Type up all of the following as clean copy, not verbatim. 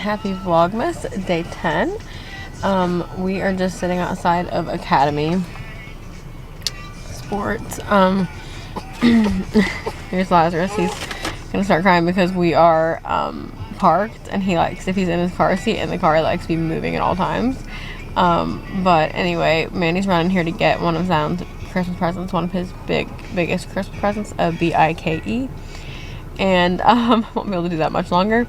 Happy Vlogmas day 10. We are just sitting outside of Academy Sports. Here's Lazarus. He's gonna start crying because we are parked, and he likes, if he's in his car seat in the car, he likes to be moving at all times. But anyway, Manny's running here to get one of Zion's Christmas presents, one of his biggest Christmas presents, a BIKE. And won't be able to do that much longer.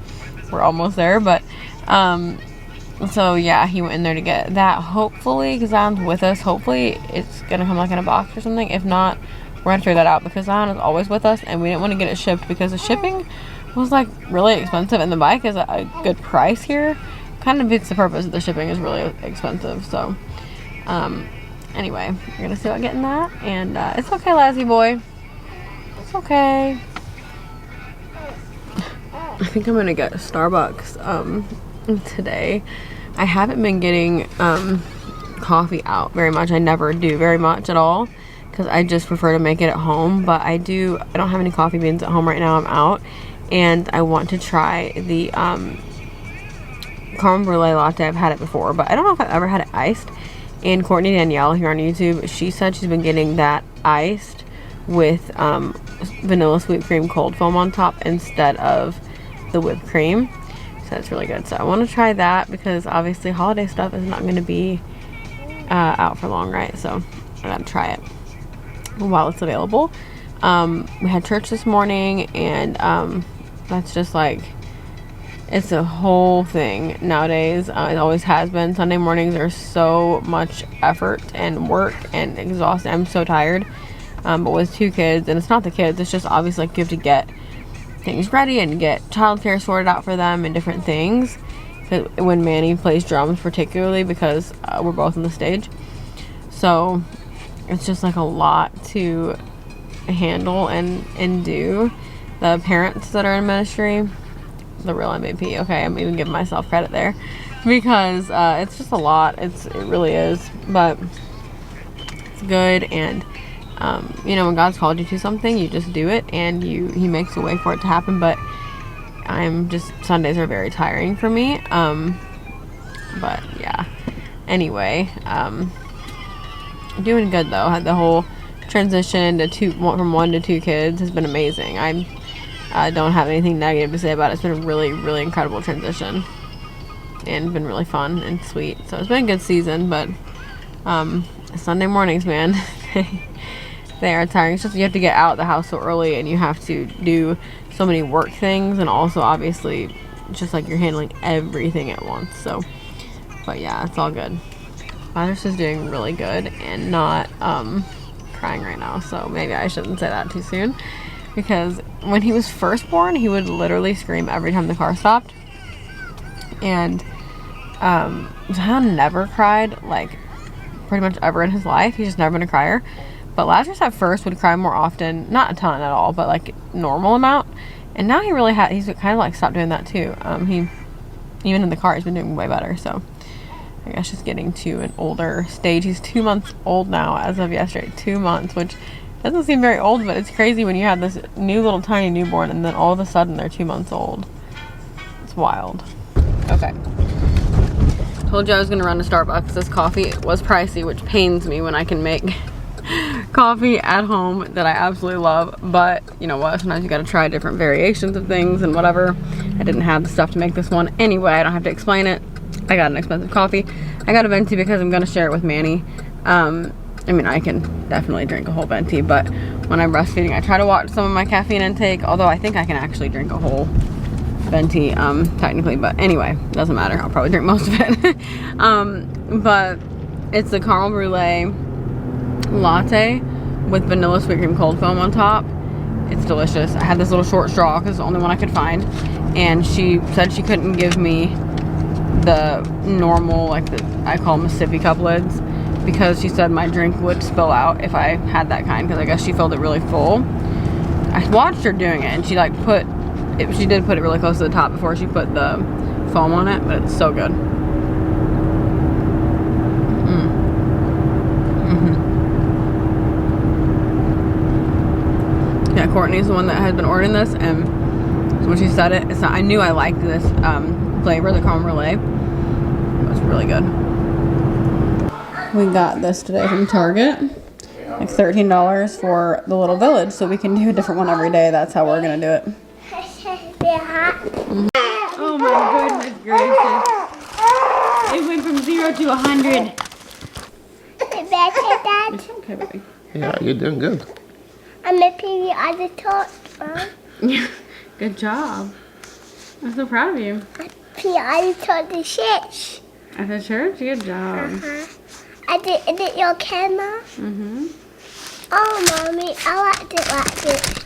We're almost there, but so yeah, he went in there to get that. Hopefully, because Zion's with us, hopefully it's gonna come like in a box or something. If not, we're gonna figure that out, because Zion is always with us, and we didn't want to get it shipped because the shipping was like really expensive, and the bike is a good price here. Kind of beats the purpose. The shipping is really expensive. So anyway, we're gonna see about getting that, and it's okay, Lazzy boy, it's okay. I think I'm gonna get Starbucks today. I haven't been getting coffee out very much. I never do very much at all, because I just prefer to make it at home. But I don't have any coffee beans at home right now. I'm out, and I want to try the caramel brulee latte. I've had it before, but I don't know if I've ever had it iced. And Courtney Danielle here on YouTube, she said she's been getting that iced with vanilla sweet cream cold foam on top instead of the whipped cream. So it's really good. So I want to try that, because obviously holiday stuff is not going to be out for long, right? So I gotta try it while it's available. We had church this morning, and that's just like, it's a whole thing nowadays. It always has been. Sunday mornings are so much effort and work and exhausting. I'm so tired. But with 2 kids, and it's not the kids, it's just obviously like you have to get things ready and get childcare sorted out for them and different things. When Manny plays drums, particularly, because we're both on the stage, so it's just like a lot to handle and do. The parents that are in ministry, the real MVP. Okay, I'm even giving myself credit there, because it's just a lot. It really is, but it's good. And you know, when God's called you to something, you just do it, and he makes a way for it to happen. But Sundays are very tiring for me. But yeah, anyway, doing good though. The whole transition to from 1 to 2 kids has been amazing. I don't have anything negative to say about it. It's been a really, really incredible transition, and been really fun and sweet. So it's been a good season. But Sunday mornings, man, they are tiring. It's just you have to get out of the house so early, and you have to do so many work things, and also obviously just like you're handling everything at once. So, but yeah, it's all good. Lazarus is doing really good and not crying right now. So maybe I shouldn't say that too soon, because when he was first born, he would literally scream every time the car stopped. And Zion never cried, like, pretty much ever in his life. He's just never been a crier. But Lazarus at first would cry more often, not a ton at all, but like normal amount. And now he's kind of like stopped doing that too. He, even in the car, he's been doing way better. So I guess just getting to an older stage. He's 2 months old now as of yesterday. 2 months, which doesn't seem very old, but it's crazy when you have this new little tiny newborn, and then all of a sudden they're 2 months old. It's wild. Okay. Told you I was going to run to Starbucks. This coffee was pricey, which pains me when I can make coffee at home that I absolutely love. But you know what, sometimes you got to try different variations of things and whatever. I didn't have the stuff to make this one anyway. I don't have to explain it. I got an expensive coffee. I got a venti because I'm going to share it with Manny. I mean, I can definitely drink a whole venti, but when I'm breastfeeding, I try to watch some of my caffeine intake, although I think I can actually drink a whole venti technically. But anyway, doesn't matter. I'll probably drink most of it. But it's the caramel brulee latte with vanilla sweet cream cold foam on top. It's delicious. I had this little short straw because it's the only one I could find, and she said she couldn't give me the normal, like I call them sippy cup lids, because she said my drink would spill out if I had that kind, because I guess she filled it really full. I watched her doing it, and she like she did put it really close to the top before she put the foam on it, but it's so good. Yeah, Courtney's the one that has been ordering this, and when she said it, I knew I liked this flavor, the creme brulee. It was really good. We got this today from Target. Like $13 for the little village, so we can do a different one every day. That's how we're gonna do it. Oh my goodness gracious. It went from 0 to 100. It's okay, baby. Yeah, you're doing good. I'm a baby on the top, Mom. Good job. I'm so proud of you. I told the church. At the church? Good job. Is it your camera? Mm-hmm. Oh, Mommy, I like it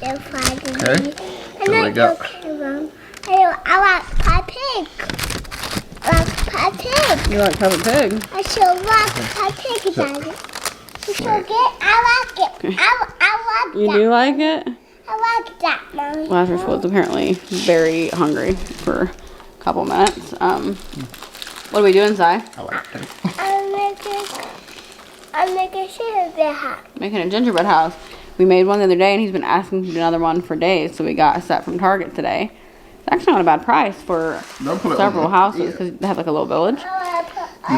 if I do. Okay. I like your camera. I like Peppa Pig. I like Peppa Pig. You like Peppa Pig? I sure like Peppa Pig, Daddy. You sure good? I like it. I like You that. do like it? I like that, Mommy. Lazarus was apparently very hungry for a couple minutes. What are we doing, Zai? I like it. I'm making gingerbread house. Making a gingerbread house. We made one the other day, and he's been asking to do another one for days, so we got a set from Target today. It's actually not a bad price for several houses, because they have like a little village.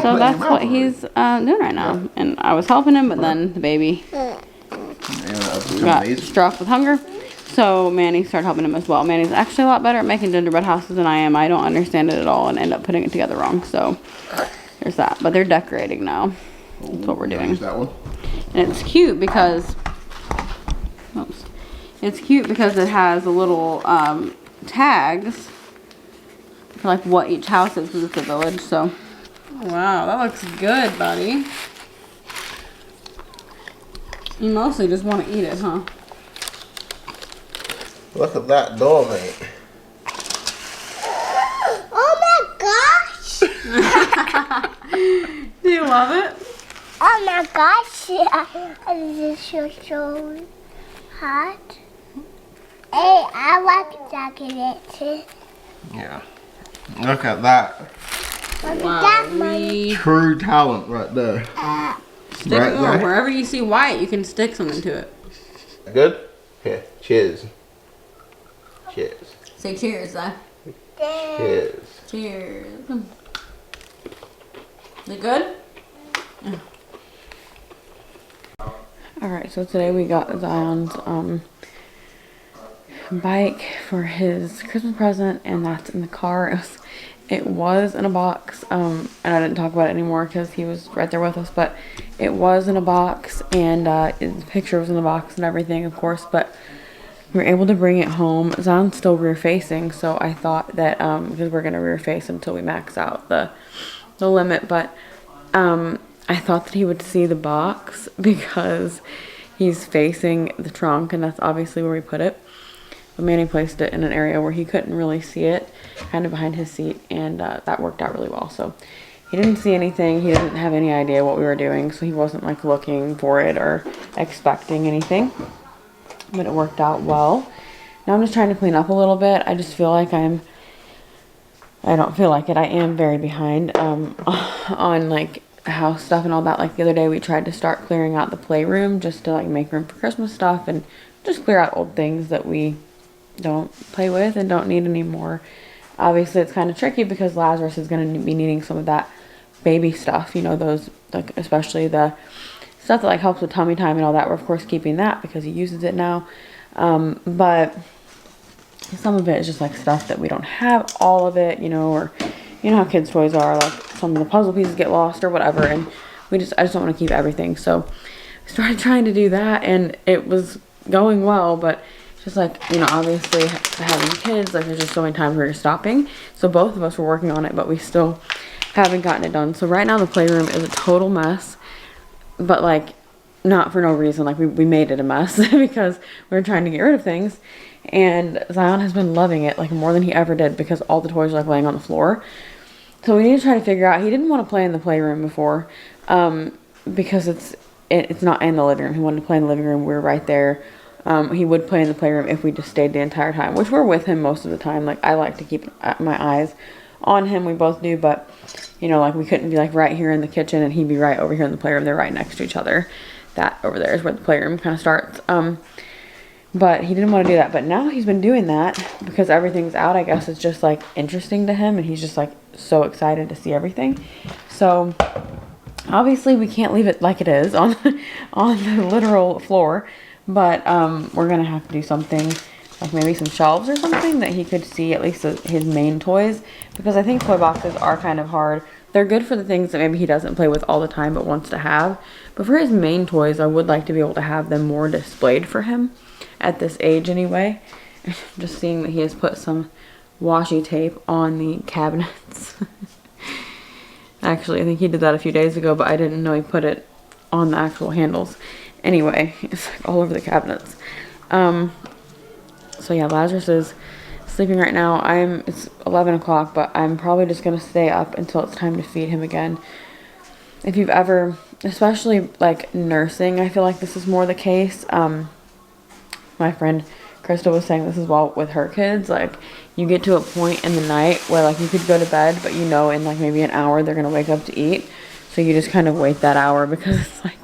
So that's what he's doing right now. And I was helping him, but then the baby got struck with hunger. So Manny started helping him as well. Manny's actually a lot better at making gingerbread houses than I am. I don't understand it at all and end up putting it together wrong. So there's that. But they're decorating now. That's what we're doing. That one. And it's cute because it has a little tags for like what each house is because it's a village. So wow, that looks good, buddy. You mostly just want to eat it, huh? Look at that door, mate. Oh my gosh! Do you love it? Oh my gosh! This is so hot. Hey, I like chocolate. Yeah. Look at that. Look at that, Mommy. True talent right there. Stick Right more. there. Wherever you see white, you can stick something to it. Good? Here. Cheers. Cheers. Say cheers, Zai. Cheers. Cheers. Is it good? Yeah. Alright, so today we got Zion's bike for his Christmas present, and that's in the car. It was in a box, and I didn't talk about it anymore because he was right there with us, but it was in a box, and the picture was in the box and everything, of course, but we were able to bring it home. Zion's still rear facing, so I thought that, because we're going to rear face until we max out the limit, but I thought that he would see the box because he's facing the trunk, and that's obviously where we put it. But Manny placed it in an area where he couldn't really see it, kind of behind his seat, and that worked out really well. So he didn't see anything. He didn't have any idea what we were doing, so he wasn't like looking for it or expecting anything. But it worked out well. Now I'm just trying to clean up a little bit. I just feel like I don't feel like it. I am very behind on like house stuff and all that. Like the other day we tried to start clearing out the playroom just to like make room for Christmas stuff and just clear out old things that we don't play with and don't need anymore. Obviously it's kind of tricky because Lazarus is going to be needing some of that baby stuff, you know, those like especially the stuff that like helps with tummy time and all that. We're of course keeping that because he uses it now, but some of it is just like stuff that we don't have all of it, you know, or you know how kids toys are, like some of the puzzle pieces get lost or whatever, and I just don't want to keep everything. So I started trying to do that, and it was going well, but just like, you know, obviously having kids, like there's just so many times where you're stopping. So both of us were working on it, but we still haven't gotten it done. So right now the playroom is a total mess, but like not for no reason. Like we made it a mess because we were trying to get rid of things, and Zion has been loving it like more than he ever did because all the toys are like laying on the floor. So we need to try to figure out, he didn't want to play in the playroom before because it's not in the living room. He wanted to play in the living room. We were right there. He would play in the playroom if we just stayed the entire time, which we're with him most of the time. Like I like to keep my eyes on him. We both do, but you know, like we couldn't be like right here in the kitchen and he'd be right over here in the playroom. They're right next to each other. That over there is where the playroom kind of starts. But he didn't want to do that. But now he's been doing that because everything's out. I guess it's just like interesting to him, and he's just like so excited to see everything. So obviously we can't leave it like it is on on the literal floor, but we're gonna have to do something like maybe some shelves or something that he could see at least his main toys, because I think toy boxes are kind of hard. They're good for the things that maybe he doesn't play with all the time but wants to have, but for his main toys I would like to be able to have them more displayed for him at this age anyway. Just seeing that he has put some washi tape on the cabinets. Actually, I think he did that a few days ago, but I didn't know he put it on the actual handles. Anyway, it's like all over the cabinets. So yeah, Lazarus is sleeping right now. It's 11 o'clock, but I'm probably just going to stay up until it's time to feed him again. If you've ever, especially like nursing, I feel like this is more the case. My friend Crystal was saying this as well with her kids. Like, you get to a point in the night where like you could go to bed, but you know in like maybe an hour they're going to wake up to eat. So you just kind of wait that hour, because it's like,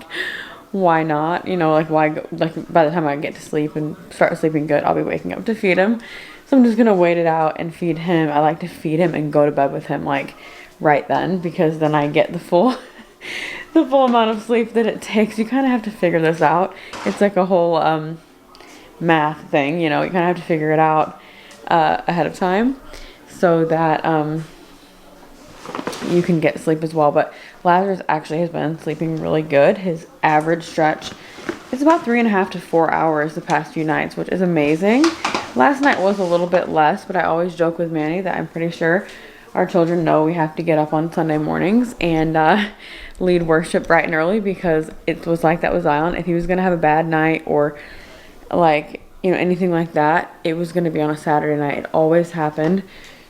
why not? You know, like why go, like by the time I get to sleep and start sleeping good, I'll be waking up to feed him. So I'm just going to wait it out and feed him. I like to feed him and go to bed with him like right then, because then I get the full the full amount of sleep that it takes. You kind of have to figure this out. It's like a whole math thing, you know. You kind of have to figure it out ahead of time so that you can get sleep as well. But Lazarus actually has been sleeping really good. His average stretch is about 3.5 to 4 hours the past few nights, which is amazing. Last night was a little bit less, but I always joke with Manny that I'm pretty sure our children know we have to get up on Sunday mornings and lead worship bright and early, because it was like that with Zion. If he was going to have a bad night or like, you know, anything like that, it was going to be on a Saturday night. It always happened.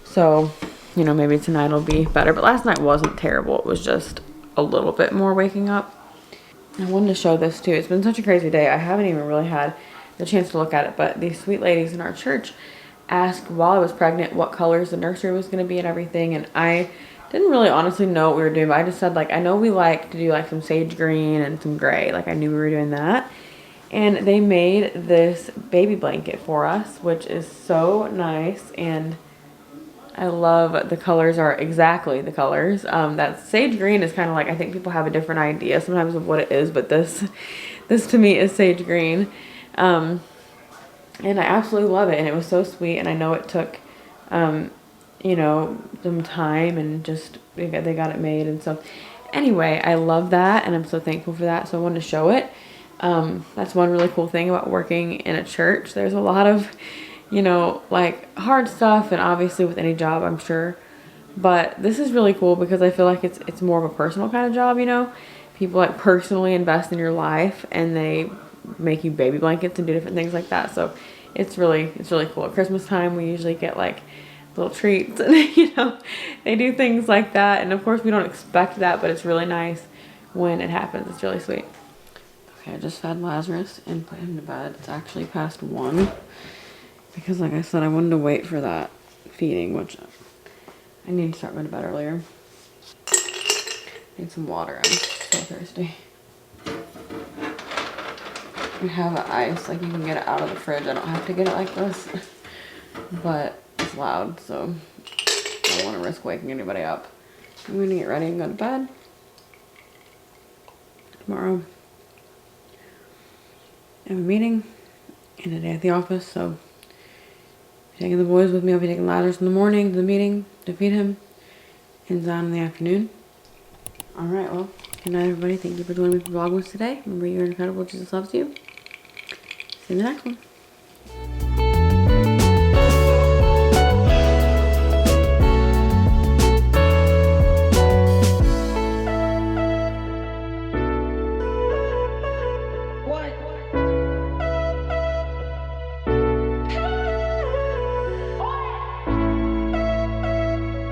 So, you know, maybe tonight will be better. But last night wasn't terrible. It was just a little bit more waking up. I wanted to show this too. It's been such a crazy day. I haven't even really had the chance to look at it. But these sweet ladies in our church asked while I was pregnant what colors the nursery was going to be and everything. And I didn't really honestly know what we were doing. But I just said, like, I know we like to do like some sage green and some gray. Like, I knew we were doing that. And they made this baby blanket for us, which is so nice. And I love the colors are exactly the colors. That sage green is kind of like, I think people have a different idea sometimes of what it is, but this to me is sage green. And I absolutely love it. And it was so sweet. And I know it took, you know, some time, and just they got it made. And so anyway, I love that. And I'm so thankful for that. So I wanted to show it. That's one really cool thing about working in a church. There's a lot of, you know, like hard stuff, and obviously with any job, I'm sure, but this is really cool because I feel like it's more of a personal kind of job, you know. People like personally invest in your life, and they make you baby blankets and do different things like that. So it's really cool. At Christmas time, we usually get like little treats, and you know, they do things like that. And of course, we don't expect that, but it's really nice when it happens. It's really sweet. Okay, I just fed Lazarus and put him to bed. It's actually past 1. Because like I said, I wanted to wait for that feeding, which I need to start going to bed earlier. Need some water. I'm so thirsty. We have ice, like you can get it out of the fridge. I don't have to get it like this, but it's loud, so I don't want to risk waking anybody up. I'm going to get ready and go to bed. Tomorrow I have a meeting and a day at the office, so taking the boys with me. I'll be taking Lazarus in the morning to the meeting to feed him, and Zion in the afternoon. Alright, well, good night everybody. Thank you for joining me for Vlogmas today. Remember, you're incredible. Jesus loves you. See you in the next one.